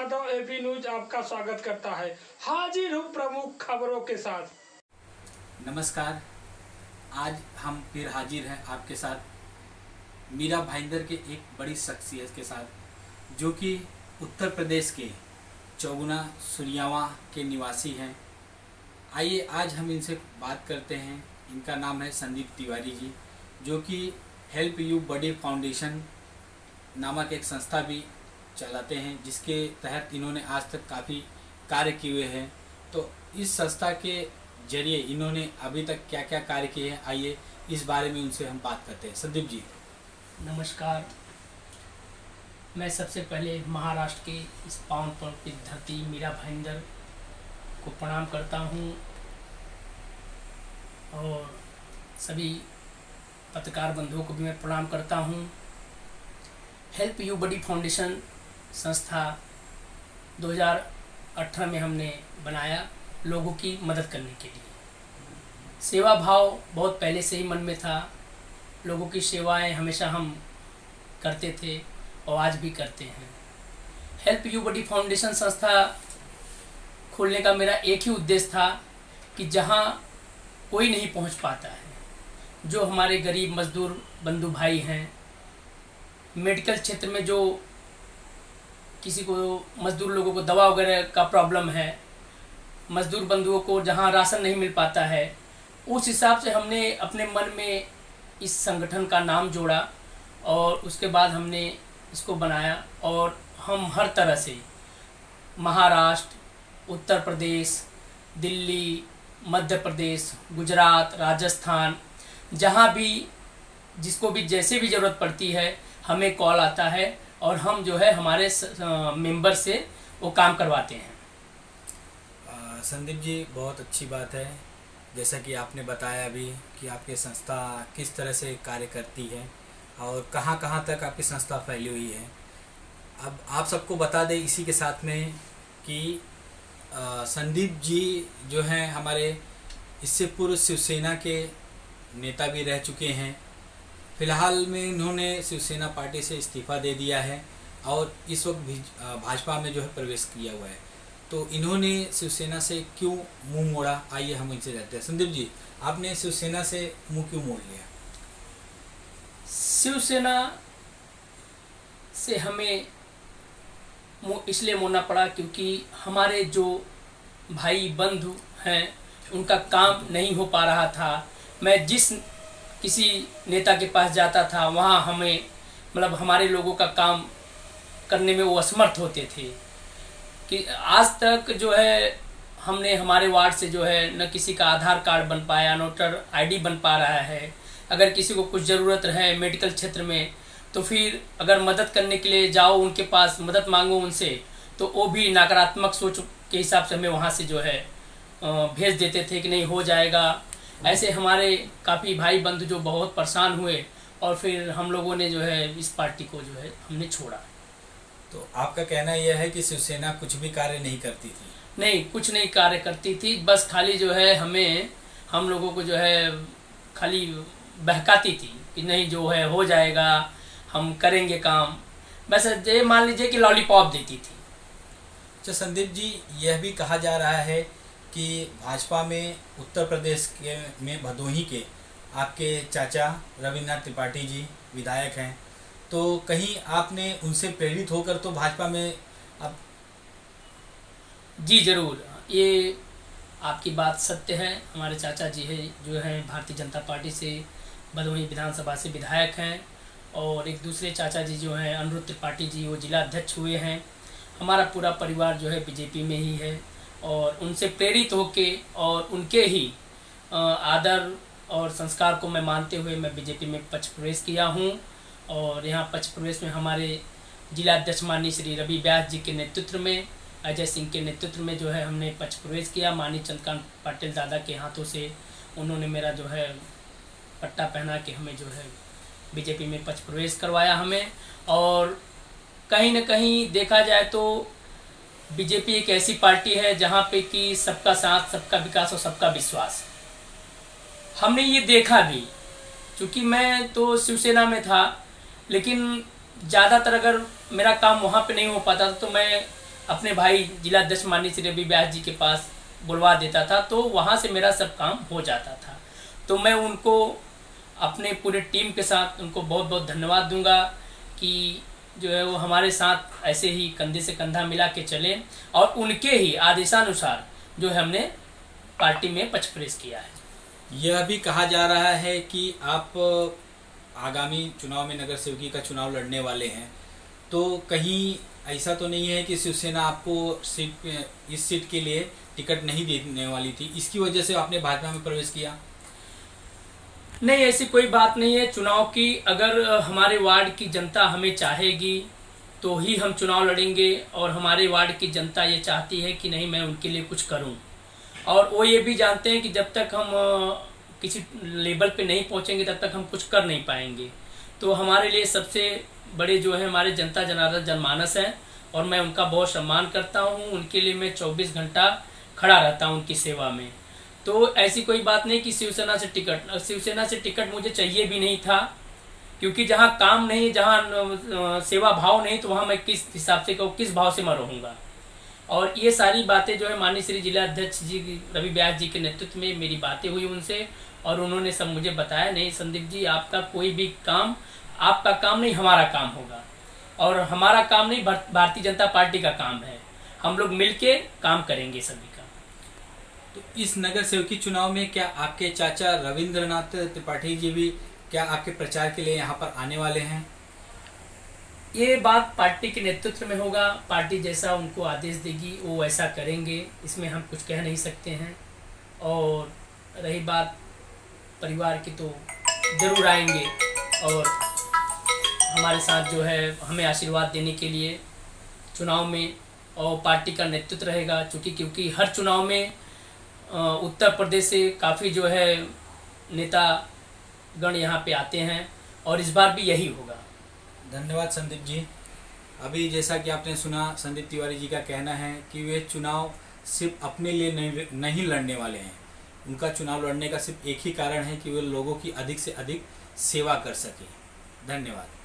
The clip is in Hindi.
यादव एबी न्यूज आपका स्वागत करता है। हाजिर हूँ प्रमुख खबरों के साथ। नमस्कार, आज हम फिर हाजिर हैं आपके साथ मीरा भाईंदर के एक बड़ी शख्सियत के साथ, जो कि उत्तर प्रदेश के चौगुना सुनियावा के निवासी हैं। आइए आज हम इनसे बात करते हैं। इनका नाम है संदीप तिवारी जी, जो कि हेल्प यू बडी फाउंडेशन नामक एक संस्था भी चलाते हैं, जिसके तहत इन्होंने आज तक काफ़ी कार्य किए हुए हैं। तो इस संस्था के जरिए इन्होंने अभी तक क्या क्या कार्य किए हैं, आइए इस बारे में उनसे हम बात करते हैं। संदीप जी नमस्कार। मैं सबसे पहले महाराष्ट्र के इस पावन पवित्र धरती मीरा भाईंदर को प्रणाम करता हूँ और सभी पत्रकार बंधुओं को भी मैं प्रणाम करता हूँ। हेल्प यू बडी फाउंडेशन संस्था 2018 में हमने बनाया लोगों की मदद करने के लिए। सेवा भाव बहुत पहले से ही मन में था। लोगों की सेवाएं हमेशा हम करते थे और आज भी करते हैं। हेल्प यू बडी फाउंडेशन संस्था खोलने का मेरा एक ही उद्देश्य था कि जहां कोई नहीं पहुंच पाता है, जो हमारे गरीब मजदूर बंधु भाई हैं, मेडिकल क्षेत्र में जो किसी को मजदूर लोगों को दवा वगैरह का प्रॉब्लम है, मजदूर बंधुओं को जहां राशन नहीं मिल पाता है, उस हिसाब से हमने अपने मन में इस संगठन का नाम जोड़ा और उसके बाद हमने इसको बनाया। और हम हर तरह से महाराष्ट्र, उत्तर प्रदेश, दिल्ली, मध्य प्रदेश, गुजरात, राजस्थान, जहां भी जिसको भी जैसे भी ज़रूरत पड़ती है हमें कॉल आता है और हम जो है हमारे मेंबर से वो काम करवाते हैं। संदीप जी, बहुत अच्छी बात है। जैसा कि आपने बताया अभी कि आपकी संस्था किस तरह से कार्य करती है और कहाँ कहाँ तक आपकी संस्था फैली हुई है। अब आप सबको बता दें इसी के साथ में कि संदीप जी जो हैं हमारे इससे पूर्व शिवसेना के नेता भी रह चुके हैं। फिलहाल में इन्होंने शिवसेना पार्टी से इस्तीफ़ा दे दिया है और इस वक्त भी भाजपा में जो है प्रवेश किया हुआ है। तो इन्होंने शिवसेना से क्यों मुंह मोड़ा, आइए हम इनसे जानते हैं। संदीप जी, आपने शिवसेना से मुंह क्यों मोड़ लिया? शिवसेना से हमें इसलिए मोड़ना पड़ा क्योंकि हमारे जो भाई बंधु हैं उनका काम नहीं हो पा रहा था। मैं जिस किसी नेता के पास जाता था वहाँ हमें मतलब हमारे लोगों का काम करने में वो असमर्थ होते थे। कि आज तक जो है हमने हमारे वार्ड से जो है न किसी का आधार कार्ड बन पाया, न वोटर आईडी बन पा रहा है। अगर किसी को कुछ ज़रूरत है मेडिकल क्षेत्र में तो फिर अगर मदद करने के लिए जाओ उनके पास, मदद मांगो उनसे, तो वो भी नकारात्मक सोच के हिसाब से हमें वहाँ से जो है भेज देते थे कि नहीं हो जाएगा। ऐसे हमारे काफ़ी भाई बंधु जो बहुत परेशान हुए और फिर हम लोगों ने जो है इस पार्टी को जो है हमने छोड़ा। तो आपका कहना यह है कि शिवसेना कुछ भी कार्य नहीं करती थी? नहीं, कुछ नहीं कार्य करती थी, बस खाली जो है हम लोगों को जो है खाली बहकाती थी कि नहीं जो है हो जाएगा, हम करेंगे काम, बस ये मान लीजिए कि लॉलीपॉप देती थी। अच्छा संदीप जी, यह भी कहा जा रहा है कि भाजपा में उत्तर प्रदेश के में भदोही के आपके चाचा रविन्द्रनाथ त्रिपाठी जी विधायक हैं, तो कहीं आपने उनसे प्रेरित होकर तो भाजपा में अब? जी ज़रूर, ये आपकी बात सत्य है। हमारे चाचा जी है जो हैं भारतीय जनता पार्टी से भदोही विधानसभा से विधायक हैं और एक दूसरे चाचा जी जो हैं अनिरुद्ध त्रिपाठी जी, वो जिला अध्यक्ष हुए हैं। हमारा पूरा परिवार जो है बीजेपी में ही है और उनसे प्रेरित होके और उनके ही आदर और संस्कार को मैं मानते हुए मैं बीजेपी में पक्ष प्रवेश किया हूं। और यहां पक्ष प्रवेश में हमारे जिला अध्यक्ष माननीय श्री रवि व्यास जी के नेतृत्व में, अजय सिंह के नेतृत्व में जो है हमने पक्ष प्रवेश किया। माननीय चंद्रकांत पाटिल दादा के हाथों से उन्होंने मेरा जो है पट्टा पहना के हमें जो है बीजेपी में पक्ष प्रवेश करवाया हमें। और कहीं न कहीं देखा जाए तो बीजेपी एक ऐसी पार्टी है जहाँ पे कि सबका साथ, सबका विकास और सबका विश्वास। हमने ये देखा भी, क्योंकि मैं तो शिवसेना में था, लेकिन ज़्यादातर अगर मेरा काम वहाँ पे नहीं हो पाता तो मैं अपने भाई जिला अध्यक्ष माननीय श्री रवि व्यास जी के पास बुलवा देता था, तो वहाँ से मेरा सब काम हो जाता था। तो मैं उनको अपने पूरे टीम के साथ उनको बहुत बहुत धन्यवाद दूंगा कि जो है वो हमारे साथ ऐसे ही कंधे से कंधा मिला के चले, और उनके ही आदेशानुसार जो है हमने पार्टी में पक्ष प्रवेश किया है। यह भी कहा जा रहा है कि आप आगामी चुनाव में नगर सेवकी का चुनाव लड़ने वाले हैं, तो कहीं ऐसा तो नहीं है कि शिवसेना आपको इस सीट के लिए टिकट नहीं देने वाली थी, इसकी वजह से आपने भाजपा में प्रवेश किया? नहीं, ऐसी कोई बात नहीं है। चुनाव की अगर हमारे वार्ड की जनता हमें चाहेगी तो ही हम चुनाव लड़ेंगे, और हमारे वार्ड की जनता ये चाहती है कि नहीं मैं उनके लिए कुछ करूं, और वो ये भी जानते हैं कि जब तक हम किसी लेवल पे नहीं पहुंचेंगे तब तक हम कुछ कर नहीं पाएंगे। तो हमारे लिए सबसे बड़े जो है हमारे जनता जनार्दन जनमानस है, और मैं उनका बहुत सम्मान करता हूँ। उनके लिए मैं 24 घंटा खड़ा रहता हूँ उनकी सेवा में। तो ऐसी कोई बात नहीं कि शिवसेना से टिकट मुझे चाहिए भी नहीं था, क्योंकि जहाँ काम नहीं, जहाँ सेवा भाव नहीं, तो वहाँ मैं किस हिसाब से किस भाव से मैं रहूँगा। और ये सारी बातें जो है माननीय श्री जिला अध्यक्ष जी रवि व्यास जी के नेतृत्व में मेरी बातें हुई उनसे, और उन्होंने सब मुझे बताया, नहीं संदीप जी आपका कोई भी काम, आपका काम नहीं हमारा काम होगा, और हमारा काम नहीं भारतीय जनता पार्टी का काम है, हम लोग मिलके काम करेंगे सभी का। तो इस नगर सेवकी चुनाव में क्या आपके चाचा रविंद्रनाथ त्रिपाठी जी भी क्या आपके प्रचार के लिए यहाँ पर आने वाले हैं? ये बात पार्टी के नेतृत्व में होगा, पार्टी जैसा उनको आदेश देगी वो वैसा करेंगे, इसमें हम कुछ कह नहीं सकते हैं। और रही बात परिवार की, तो जरूर आएंगे और हमारे साथ जो है हमें आशीर्वाद देने के लिए चुनाव में, और पार्टी का नेतृत्व रहेगा, क्योंकि हर चुनाव में उत्तर प्रदेश से काफ़ी जो है नेता गण यहाँ पे आते हैं, और इस बार भी यही होगा। धन्यवाद संदीप जी। अभी जैसा कि आपने सुना, संदीप तिवारी जी का कहना है कि वे चुनाव सिर्फ अपने लिए नहीं लड़ने वाले हैं। उनका चुनाव लड़ने का सिर्फ एक ही कारण है कि वे लोगों की अधिक से अधिक सेवा कर सकें। धन्यवाद।